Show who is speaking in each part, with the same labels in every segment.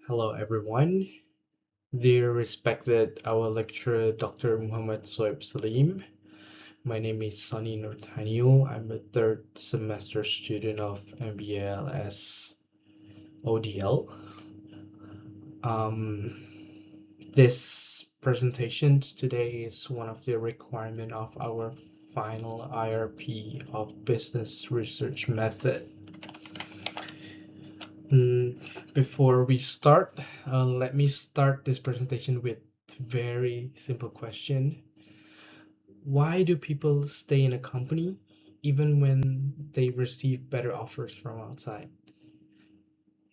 Speaker 1: Hello, everyone. Dear respected our lecturer, Dr. Muhammad Soeb Salim. My name is Sonny Nurtanio. I'm a third semester student of MBL as ODL. This presentation today is one of the requirements of our final IRP of Business Research Method. Before we start, let me start this presentation with a very simple question. Why do people stay in a company even when they receive better offers from outside?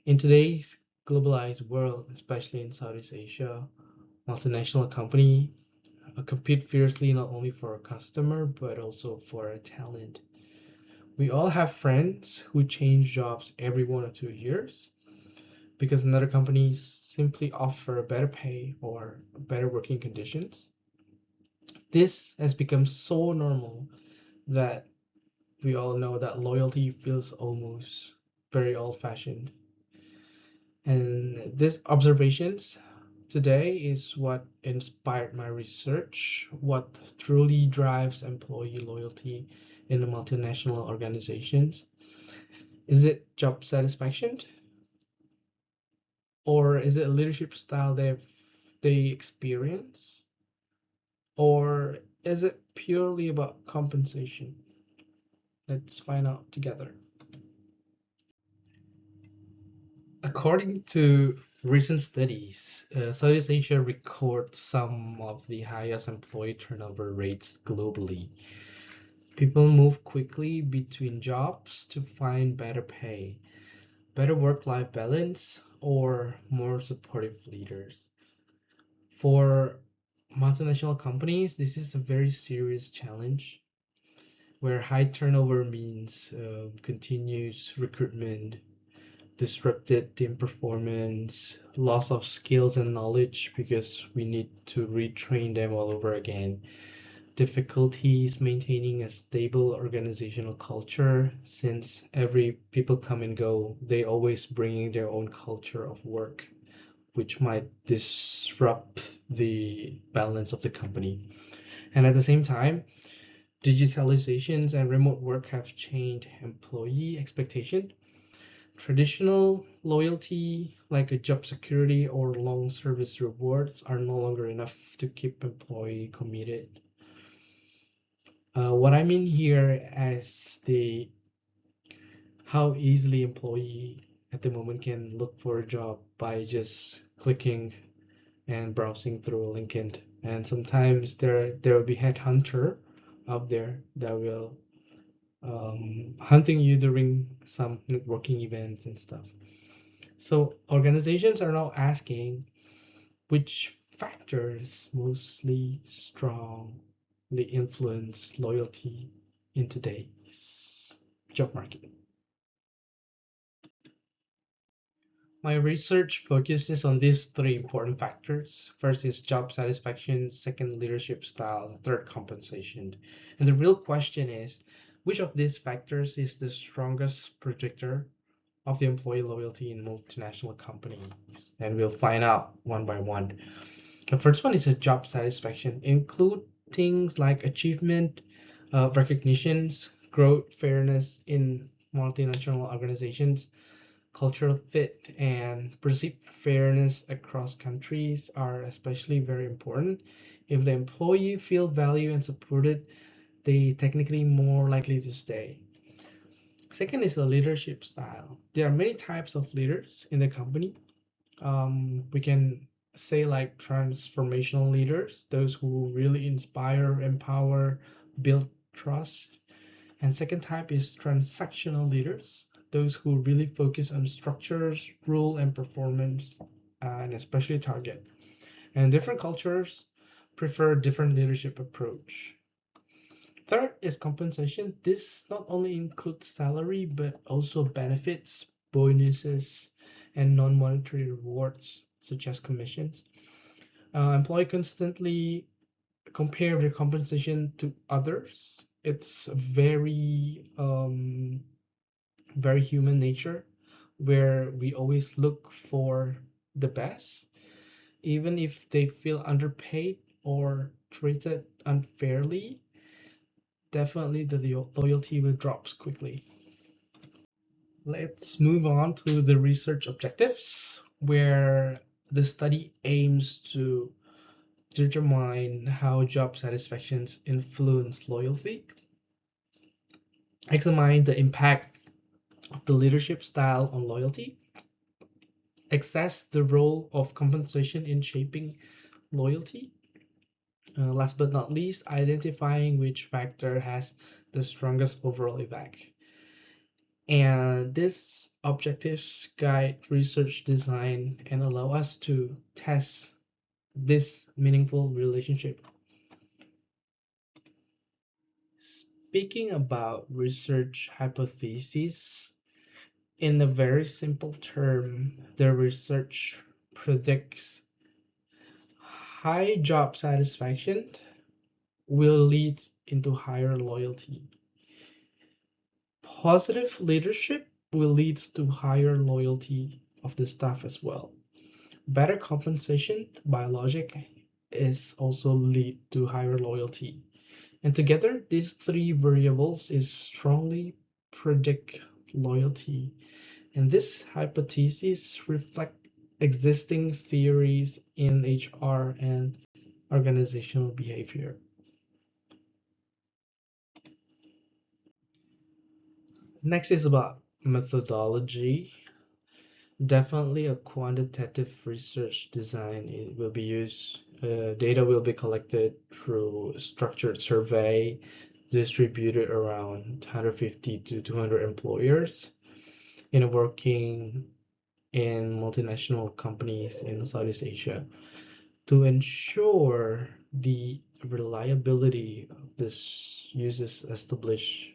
Speaker 1: In today's globalized world, especially in Southeast Asia, multinational companies compete fiercely not only for a customer but also for a talent. We all have friends who change jobs every 1 or 2 years because another company simply offer better pay or better working conditions. This has become so normal that we all know that loyalty feels almost very old-fashioned. And these observations today is what inspired my research, what truly drives employee loyalty in the multinational organizations. Is it job satisfaction? Or is it a leadership style they experience? Or is it purely about compensation? Let's find out together. According to recent studies, Southeast Asia records some of the highest employee turnover rates globally. People move quickly between jobs to find better pay, better work-life balance, or more supportive leaders. For multinational companies, this is a very serious challenge where high turnover means continuous recruitment, disrupted team performance, loss of skills and knowledge because we need to retrain them all over again, difficulties maintaining a stable organizational culture since every people come and go, they always bringing their own culture of work, which might disrupt the balance of the company. And at the same time, digitalizations and remote work have changed employee expectation. Traditional loyalty, like a job security or long service rewards, are no longer enough to keep employee committed. What I mean here as the how easily employee at the moment can look for a job by just clicking and browsing through LinkedIn, and sometimes there will be headhunter out there that will hunting you during some networking events and stuff. So organizations are now asking which factors mostly strongly influence loyalty in today's job market. My research focuses on these three important factors. First is job satisfaction, second leadership style, third compensation. And the real question is, which of these factors is the strongest predictor of the employee loyalty in multinational companies? And we'll find out one by one. The first one is a job satisfaction, include things like achievement, recognitions, growth, fairness in multinational organizations, cultural fit, and perceived fairness across countries are especially very important. If the employee feel valued and supported, they technically more likely to stay. Second is the leadership style. There are many types of leaders in the company. We can say like transformational leaders, those who really inspire, empower, build trust. And second type is transactional leaders, those who really focus on structures, rule, and performance, and especially target. And different cultures prefer different leadership approach. Third is compensation. This not only includes salary, but also benefits, bonuses, and non-monetary rewards, such as commissions. Employee constantly compare their compensation to others. It's very human nature, where we always look for the best, even if they feel underpaid or treated unfairly. Definitely the loyalty will drop quickly. Let's move on to the research objectives, where the study aims to determine how job satisfactions influence loyalty, examine the impact of the leadership style on loyalty, assess the role of compensation in shaping loyalty, last but not least, identifying which factor has the strongest overall effect. And these objectives guide research design and allow us to test this meaningful relationship. Speaking about research hypotheses, in a very simple term, the research predicts high job satisfaction will lead into higher loyalty. Positive leadership will lead to higher loyalty of the staff as well. Better compensation by logic is also lead to higher loyalty. And together, these three variables is strongly predict loyalty. And this hypothesis reflect existing theories in HR and organizational behavior. Next is about methodology. Definitely a quantitative research design. It will be used. Data will be collected through structured survey distributed around 150 to 200 employers working in multinational companies in Southeast Asia. To ensure the reliability of this uses established,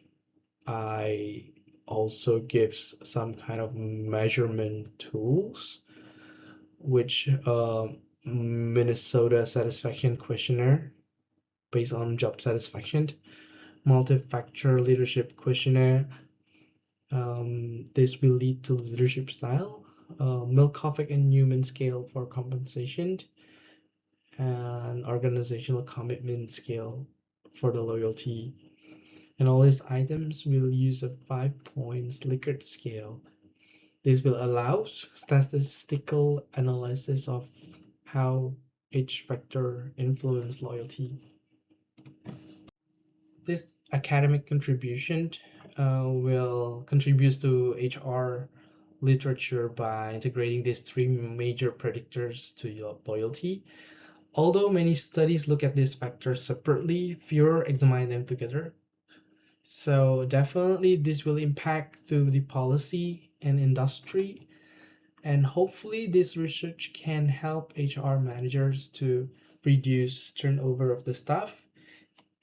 Speaker 1: I also gives some kind of measurement tools, which Minnesota Satisfaction Questionnaire based on job satisfaction, multi-factor leadership questionnaire. This will lead to leadership style, Milkovic and Newman scale for compensation, and organizational commitment scale for the loyalty. And all these items will use a 5-point Likert scale. This will allow statistical analysis of how each factor influence loyalty. This academic contribution will contribute to HR literature by integrating these three major predictors to your loyalty. Although many studies look at these factors separately, fewer examine them together. So definitely this will impact through the policy and industry, and hopefully this research can help HR managers to reduce turnover of the staff,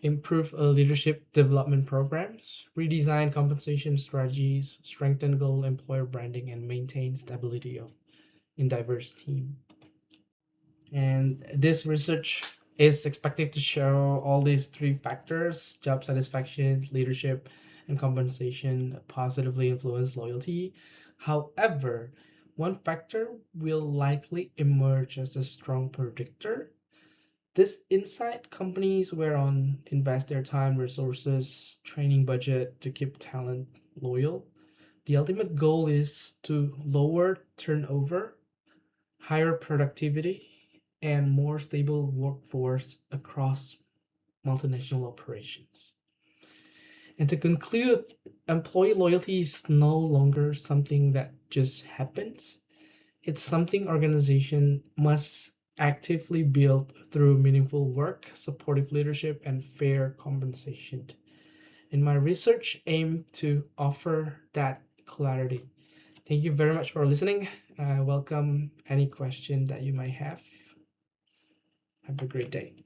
Speaker 1: improve leadership development programs, redesign compensation strategies, strengthen global employer branding, and maintain stability in diverse team. And this research is expected to show all these three factors: job satisfaction, leadership, and compensation positively influence loyalty. However, one factor will likely emerge as a strong predictor. This insight companies whereon invest their time, resources, training budget to keep talent loyal. The ultimate goal is to lower turnover, higher productivity, and more stable workforce across multinational operations. And to conclude, employee loyalty is no longer something that just happens. It's something organization must actively build through meaningful work, supportive leadership, and fair compensation. And my research aimed to offer that clarity. Thank you very much for listening. I welcome any question that you might have. Have a great day.